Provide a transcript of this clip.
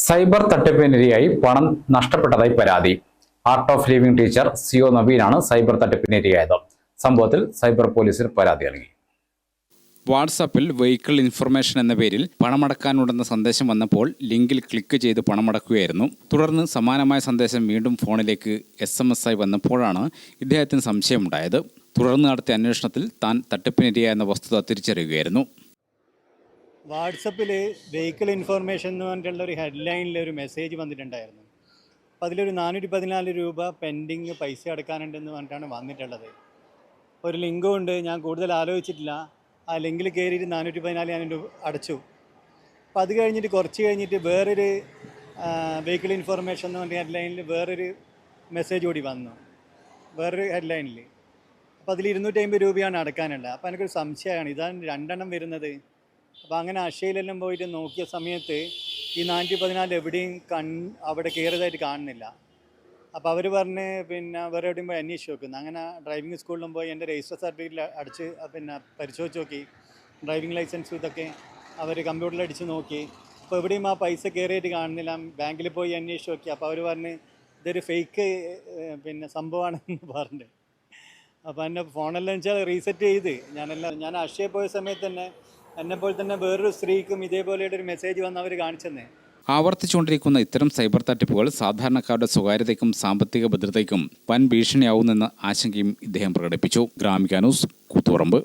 Cyber തട്ടിപ്പിനിരയായി പണം നഷ്ടപ്പെട്ടതായി പരാതി. ആർട്ട് ഓഫ് ലിവിംഗ് ടീച്ചർ സിഒ നവീനാണ് സൈബർ തട്ടിപ്പിനിരയായത്. സംഭവത്തിൽ സൈബർ പോലീസിൽ പരാതി നൽകി. വാട്സാപ്പിൽ വെഹിക്കിൾ ഇൻഫർമേഷൻ എന്ന പേരിൽ പണമടക്കാനുണ്ടെന്ന സന്ദേശം വന്നപ്പോൾ ലിങ്കിൽ ക്ലിക്ക് ചെയ്ത് പണമടക്കുകയായിരുന്നു. തുടർന്ന് സമാനമായ സന്ദേശം വീണ്ടും ഫോണിലേക്ക് SMS ആയി വന്നപ്പോഴാണ് ഇദ്ദേഹത്തിന് സംശയമുണ്ടായത്. തുടർന്ന് നടത്തിയ അന്വേഷണത്തിൽ താൻ തട്ടിപ്പിനിരയായെന്ന വസ്തുത തിരിച്ചറിയുകയായിരുന്നു. വാട്സപ്പിൽ വെഹിക്കിൾ ഇൻഫർമേഷൻ എന്ന് പറഞ്ഞിട്ടുള്ള ഒരു ഹെഡ്ലൈനിൽ ഒരു മെസ്സേജ് വന്നിട്ടുണ്ടായിരുന്നു. അപ്പോൾ അതിലൊരു 414 രൂപ പെൻഡിങ് പൈസ അടക്കാനുണ്ടെന്ന് പറഞ്ഞിട്ടാണ് വന്നിട്ടുള്ളത്. ഒരു ലിങ്കും ഉണ്ട്. ഞാൻ കൂടുതൽ ആലോചിച്ചിട്ടില്ല. ആ ലിങ്കിൽ കയറിയിട്ട് 414 ഞാൻ അടച്ചു. അപ്പോൾ അത് കഴിഞ്ഞിട്ട് കുറച്ച് കഴിഞ്ഞിട്ട് വേറൊരു വെഹിക്കിൾ ഇൻഫർമേഷൻ എന്ന് പറഞ്ഞ ഹെഡ്ലൈനിൽ വേറൊരു മെസ്സേജ് കൂടി വന്നു, വേറൊരു ഹെഡ്ലൈനിൽ. അപ്പോൾ അതിൽ 250 രൂപയാണ് അടക്കാനുള്ളത്. അപ്പോൾ എനിക്കൊരു സംശയമാണ്, ഇതാണ് 2 എണ്ണം വരുന്നത്. അപ്പോൾ അങ്ങനെ അക്ഷയയിലെല്ലാം പോയിട്ട് നോക്കിയ സമയത്ത് ഈ 414 എവിടെയും അവിടെ കയറിയതായിട്ട് കാണുന്നില്ല. അപ്പോൾ അവർ പറഞ്ഞ് പിന്നെ വേറെ എവിടെയും പോയി അന്വേഷിച്ച് നോക്കുന്നു. അങ്ങനെ ഡ്രൈവിംഗ് സ്കൂളിലും പോയി എൻ്റെ രജിസ്റ്റർ സർട്ടിഫിക്കറ്റിൽ അടിച്ച് പരിശോധിച്ച് നോക്കി. ഡ്രൈവിംഗ് ലൈസൻസ് ഇതൊക്കെ അവർ കമ്പ്യൂട്ടറിൽ അടിച്ച് നോക്കി. അപ്പോൾ എവിടെയും ആ പൈസ കയറിയിട്ട് കാണുന്നില്ല. ബാങ്കിൽ പോയി അന്വേഷിച്ച് നോക്കി. അപ്പോൾ അവർ പറഞ്ഞ് ഇതൊരു ഫേക്ക് സംഭവമാണെന്ന് പറഞ്ഞു. അപ്പോൾ എൻ്റെ ഫോണെല്ലാം വെച്ചാൽ റീസെറ്റ് ചെയ്ത് ഞാൻ അക്ഷയ പോയ സമയത്ത് തന്നെ എന്നെപ്പോലെ തന്നെ വേറൊരു സ്ത്രീക്കും ഇതേപോലെയുടെ ഒരു മെസ്സേജ് വന്ന് അവർ കാണിച്ചെന്നേ. ആവർത്തിച്ചുകൊണ്ടിരിക്കുന്ന ഇത്തരം സൈബർ തട്ടിപ്പുകൾ സാധാരണക്കാരുടെ സ്വകാര്യതയ്ക്കും സാമ്പത്തിക ഭദ്രതയ്ക്കും വൻ ഭീഷണിയാവുമെന്ന ആശങ്കയും ഇദ്ദേഹം പ്രകടിപ്പിച്ചു. ഗ്രാമിക ന്യൂസ്, കൂത്തുപറമ്പ്.